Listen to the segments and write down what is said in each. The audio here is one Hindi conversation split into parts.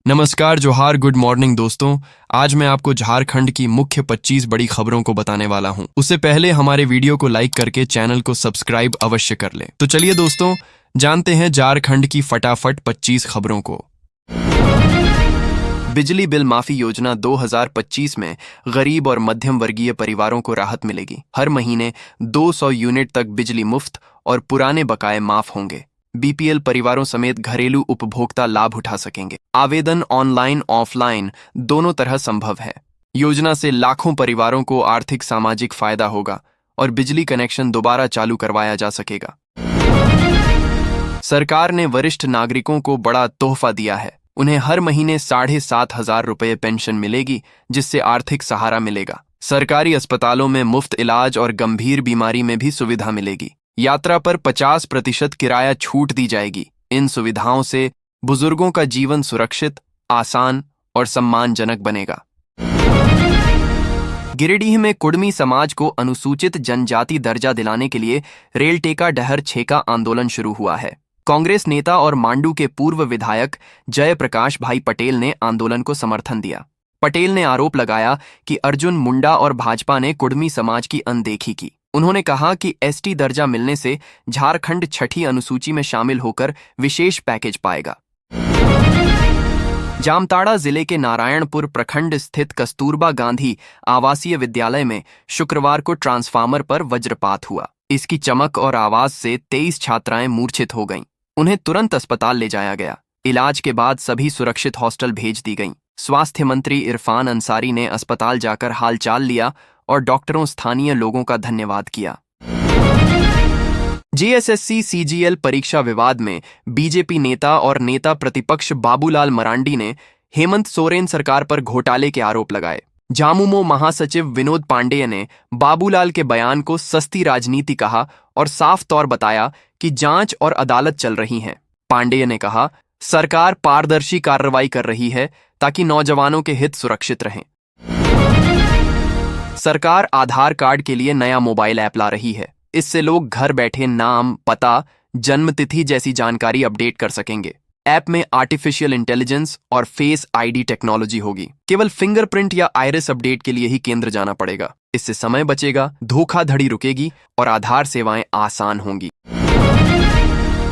नमस्कार, जोहार, गुड मॉर्निंग दोस्तों। आज मैं आपको झारखंड की मुख्य 25 बड़ी खबरों को बताने वाला हूं। उससे पहले हमारे वीडियो को लाइक करके चैनल को सब्सक्राइब अवश्य कर लें। तो चलिए दोस्तों, जानते हैं झारखंड की फटाफट 25 खबरों को। बिजली बिल माफी योजना 2025 में गरीब और मध्यम वर्गीय परिवारों को राहत मिलेगी। हर महीने 200 यूनिट तक बिजली मुफ्त और पुराने बकाए माफ होंगे। बीपीएल परिवारों समेत घरेलू उपभोक्ता लाभ उठा सकेंगे। आवेदन ऑनलाइन ऑफलाइन दोनों तरह संभव है। योजना से लाखों परिवारों को आर्थिक सामाजिक फायदा होगा और बिजली कनेक्शन दोबारा चालू करवाया जा सकेगा। सरकार ने वरिष्ठ नागरिकों को बड़ा तोहफा दिया है। उन्हें हर महीने 7,500 रुपये पेंशन मिलेगी, जिससे आर्थिक सहारा मिलेगा। सरकारी अस्पतालों में मुफ्त इलाज और गंभीर बीमारी में भी सुविधा मिलेगी। यात्रा पर 50% किराया छूट दी जाएगी। इन सुविधाओं से बुजुर्गों का जीवन सुरक्षित, आसान और सम्मानजनक बनेगा। गिरिडीह में कुड़मी समाज को अनुसूचित जनजाति दर्जा दिलाने के लिए रेल टेका डहर छेका आंदोलन शुरू हुआ है। कांग्रेस नेता और मांडू के पूर्व विधायक जयप्रकाश भाई पटेल ने आंदोलन को समर्थन दिया। पटेल ने आरोप लगाया कि अर्जुन मुंडा और भाजपा ने कुड़मी समाज की अनदेखी की। उन्होंने कहा कि एसटी दर्जा मिलने से झारखंड छठी अनुसूची में शामिल होकर विशेष पैकेज पाएगा। जामताड़ा जिले के नारायणपुर प्रखंड स्थित कस्तूरबा गांधी आवासीय विद्यालय में शुक्रवार को ट्रांसफार्मर पर वज्रपात हुआ। इसकी चमक और आवाज से 23 छात्राएं मूर्छित हो गईं। उन्हें तुरंत अस्पताल ले जाया गया। इलाज के बाद सभी सुरक्षित हॉस्टल भेज दी गईं। स्वास्थ्य मंत्री इरफान अंसारी ने अस्पताल जाकर हालचाल लिया और डॉक्टरों स्थानीय लोगों का धन्यवाद किया। जेएसएससी सीजीएल परीक्षा विवाद में बीजेपी नेता और नेता प्रतिपक्ष बाबूलाल मरांडी ने हेमंत सोरेन सरकार पर घोटाले के आरोप लगाए। झामुमो महासचिव विनोद पांडेय ने बाबूलाल के बयान को सस्ती राजनीति कहा और साफ तौर बताया कि जांच और अदालत चल रही हैं। पांडेय ने कहा, सरकार पारदर्शी कार्रवाई कर रही है ताकि नौजवानों के हित सुरक्षित रहें। सरकार आधार कार्ड के लिए नया मोबाइल ऐप ला रही है। इससे लोग घर बैठे नाम, पता, जन्मतिथि जैसी जानकारी अपडेट कर सकेंगे। ऐप में आर्टिफिशियल इंटेलिजेंस और फेस आईडी टेक्नोलॉजी होगी। केवल फिंगरप्रिंट या आइरिस अपडेट के लिए ही केंद्र जाना पड़ेगा। इससे समय बचेगा, धोखाधड़ी रुकेगी और आधार सेवाएं आसान होंगी।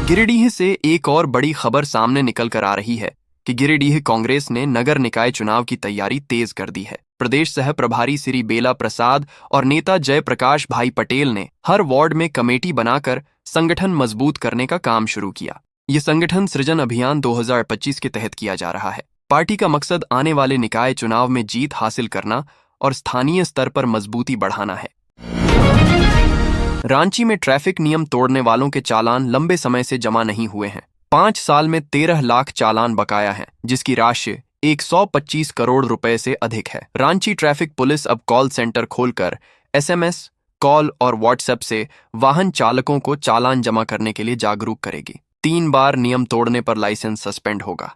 गिरिडीह से एक और बड़ी खबर सामने निकल कर आ रही है कि गिरिडीह कांग्रेस ने नगर निकाय चुनाव की तैयारी तेज कर दी है। प्रदेश सह प्रभारी श्री बेला प्रसाद और नेता जयप्रकाश भाई पटेल ने हर वार्ड में कमेटी बनाकर संगठन मजबूत करने का काम शुरू किया। ये संगठन सृजन अभियान 2025 के तहत किया जा रहा है। पार्टी का मकसद आने वाले निकाय चुनाव में जीत हासिल करना और स्थानीय स्तर पर मजबूती बढ़ाना है। रांची में ट्रैफिक नियम तोड़ने वालों के चालान लंबे समय से जमा नहीं हुए हैं। 5 साल में 13 लाख चालान बकाया है, जिसकी राशि 125 करोड़ रुपए से अधिक है। रांची ट्रैफिक पुलिस अब कॉल सेंटर खोलकर एसएमएस, कॉल और व्हाट्सएप से वाहन चालकों को चालान जमा करने के लिए जागरूक करेगी। 3 बार नियम तोड़ने पर लाइसेंस सस्पेंड होगा।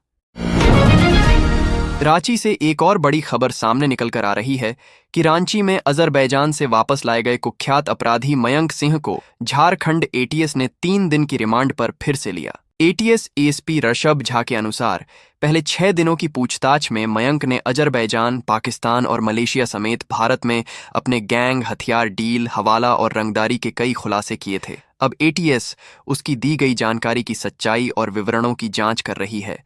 रांची से एक और बड़ी खबर सामने निकल कर आ रही है कि रांची में अजरबैजान से वापस लाए गए कुख्यात अपराधी मयंक सिंह को झारखंड एटीएस ने 3 दिन की रिमांड पर फिर से लिया। एटीएस एएसपी ऋषभ झा के अनुसार पहले 6 दिनों की पूछताछ में मयंक ने अजरबैजान, पाकिस्तान और मलेशिया समेत भारत में अपने गैंग, हथियार डील, हवाला और रंगदारी के कई खुलासे किए थे। अब एटीएस उसकी दी गई जानकारी की सच्चाई और विवरणों की जांच कर रही है।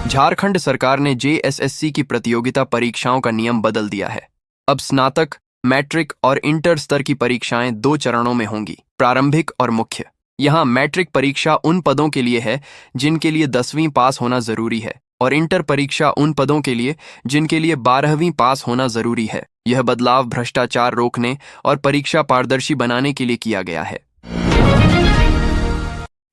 झारखंड सरकार ने जेएसएससी की प्रतियोगिता परीक्षाओं का नियम बदल दिया है। अब स्नातक, मैट्रिक और इंटर स्तर की परीक्षाएं 2 चरणों में होंगी, प्रारंभिक और मुख्य। यहाँ मैट्रिक परीक्षा उन पदों के लिए है जिनके लिए 10वीं पास होना जरूरी है और इंटर परीक्षा उन पदों के लिए जिनके लिए 12वीं पास होना जरूरी है। यह बदलाव भ्रष्टाचार रोकने और परीक्षा पारदर्शी बनाने के लिए किया गया है।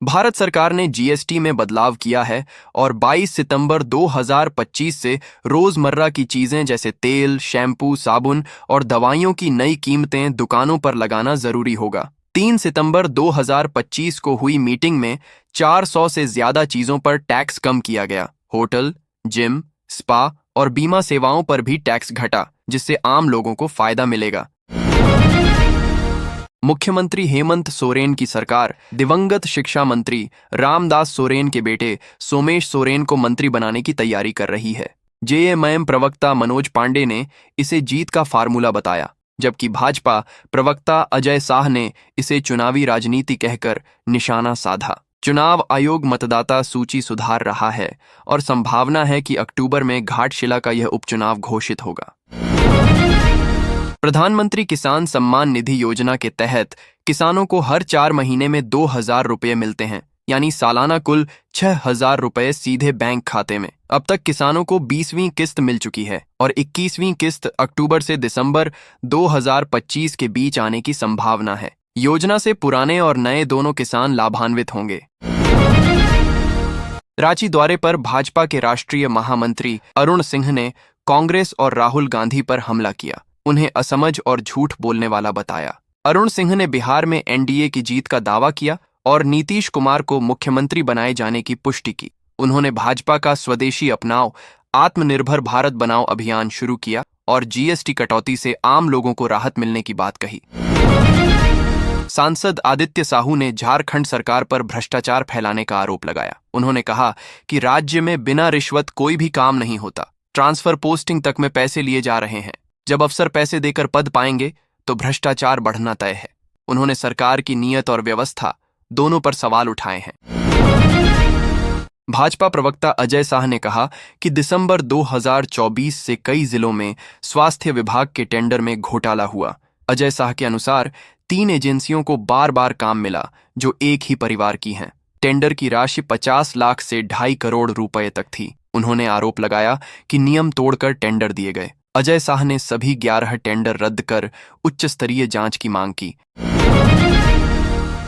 भारत सरकार ने जीएसटी में बदलाव किया है और 22 सितंबर 2025 से रोजमर्रा की चीजें जैसे तेल, शैम्पू, साबुन और दवाइयों की नई कीमतें दुकानों पर लगाना जरूरी होगा। 3 सितंबर 2025 को हुई मीटिंग में 400 से ज्यादा चीजों पर टैक्स कम किया गया। होटल, जिम, स्पा और बीमा सेवाओं पर भी टैक्स घटा, जिससे आम लोगों को फायदा मिलेगा। मुख्यमंत्री हेमंत सोरेन की सरकार दिवंगत शिक्षा मंत्री रामदास सोरेन के बेटे सोमेश सोरेन को मंत्री बनाने की तैयारी कर रही है। जेएमएम प्रवक्ता मनोज पांडे ने इसे जीत का फार्मूला बताया, जबकि भाजपा प्रवक्ता अजय शाह ने इसे चुनावी राजनीति कहकर निशाना साधा। चुनाव आयोग मतदाता सूची सुधार रहा है और संभावना है कि अक्टूबर में घाटशिला का यह उपचुनाव घोषित होगा। प्रधानमंत्री किसान सम्मान निधि योजना के तहत किसानों को हर 4 महीने में 2,000 रुपये मिलते हैं, यानी सालाना कुल 6,000 रुपये सीधे बैंक खाते में। अब तक किसानों को 20वीं किस्त मिल चुकी है और 21वीं किस्त अक्टूबर से दिसंबर 2025 के बीच आने की संभावना है। योजना से पुराने और नए दोनों किसान लाभान्वित होंगे। रांची दौरे पर भाजपा के राष्ट्रीय महामंत्री अरुण सिंह ने कांग्रेस और राहुल गांधी पर हमला किया, उन्हें असमझ और झूठ बोलने वाला बताया। अरुण सिंह ने बिहार में एनडीए की जीत का दावा किया और नीतीश कुमार को मुख्यमंत्री बनाए जाने की पुष्टि की। उन्होंने भाजपा का स्वदेशी अपनाओ, आत्मनिर्भर भारत बनाओ अभियान शुरू किया और जीएसटी कटौती से आम लोगों को राहत मिलने की बात कही। सांसद आदित्य साहू ने झारखंड सरकार पर भ्रष्टाचार फैलाने का आरोप लगाया। उन्होंने कहा कि राज्य में बिना रिश्वत कोई भी काम नहीं होता, ट्रांसफर पोस्टिंग तक में पैसे लिए जा रहे हैं। जब अफसर पैसे देकर पद पाएंगे तो भ्रष्टाचार बढ़ना तय है। उन्होंने सरकार की नीयत और व्यवस्था दोनों पर सवाल उठाए हैं। भाजपा प्रवक्ता अजय शाह ने कहा कि दिसंबर 2024 से कई जिलों में स्वास्थ्य विभाग के टेंडर में घोटाला हुआ। अजय शाह के अनुसार 3 एजेंसियों को बार बार काम मिला जो एक ही परिवार की हैं। टेंडर की राशि 50 लाख से 2.5 करोड़ रुपए तक थी। उन्होंने आरोप लगाया कि नियम तोड़कर टेंडर दिए गए। अजय शाह ने सभी 11 टेंडर रद्द कर उच्च स्तरीय जांच की मांग की।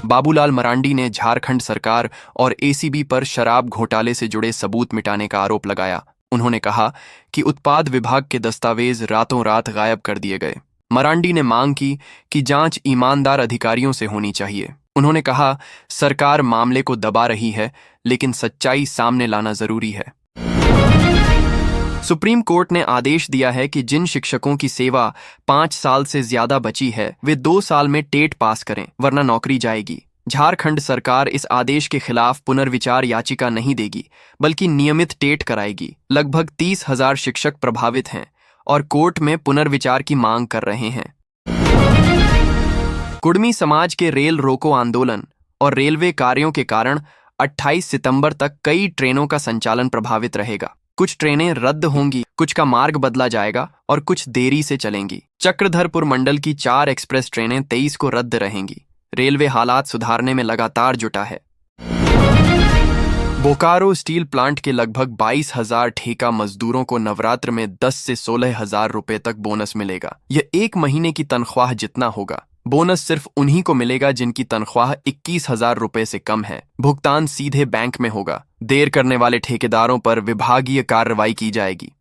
बाबूलाल मरांडी ने झारखंड सरकार और एसीबी पर शराब घोटाले से जुड़े सबूत मिटाने का आरोप लगाया। उन्होंने कहा कि उत्पाद विभाग के दस्तावेज रातों रात गायब कर दिए गए। मरांडी ने मांग की कि जांच ईमानदार अधिकारियों से होनी चाहिए। उन्होंने कहा, सरकार मामले को दबा रही है, लेकिन सच्चाई सामने लाना जरूरी है। सुप्रीम कोर्ट ने आदेश दिया है कि जिन शिक्षकों की सेवा 5 साल से ज्यादा बची है वे 2 साल में टेट पास करें, वरना नौकरी जाएगी। झारखंड सरकार इस आदेश के खिलाफ पुनर्विचार याचिका नहीं देगी, बल्कि नियमित टेट कराएगी। लगभग 30,000 शिक्षक प्रभावित हैं और कोर्ट में पुनर्विचार की मांग कर रहे हैं। कुड़मी समाज के रेल रोको आंदोलन और रेलवे कार्यों के कारण 28 सितंबर तक कई ट्रेनों का संचालन प्रभावित रहेगा। कुछ ट्रेनें रद्द होंगी, कुछ का मार्ग बदला जाएगा और कुछ देरी से चलेंगी। चक्रधरपुर मंडल की 4 एक्सप्रेस ट्रेनें 23 को रद्द रहेंगी। रेलवे हालात सुधारने में लगातार जुटा है। बोकारो स्टील प्लांट के लगभग 22,000 ठेका मजदूरों को नवरात्र में 10 से 16,000 रुपए तक बोनस मिलेगा। यह 1 महीने की तनख्वाह जितना होगा। बोनस सिर्फ उन्हीं को मिलेगा जिनकी तनख्वाह 21,000 रुपए से कम है। भुगतान सीधे बैंक में होगा। देर करने वाले ठेकेदारों पर विभागीय कार्रवाई की जाएगी।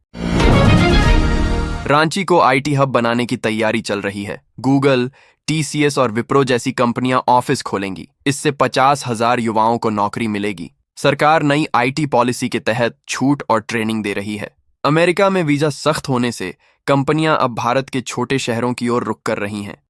रांची को आईटी हब बनाने की तैयारी चल रही है। गूगल, टीसीएस और विप्रो जैसी कंपनियां ऑफिस खोलेंगी। इससे 50,000 युवाओं को नौकरी मिलेगी। सरकार नई आईटी पॉलिसी के तहत छूट और ट्रेनिंग दे रही है। अमेरिका में वीजा सख्त होने से कंपनियां अब भारत के छोटे शहरों की ओर रुख कर रही हैं।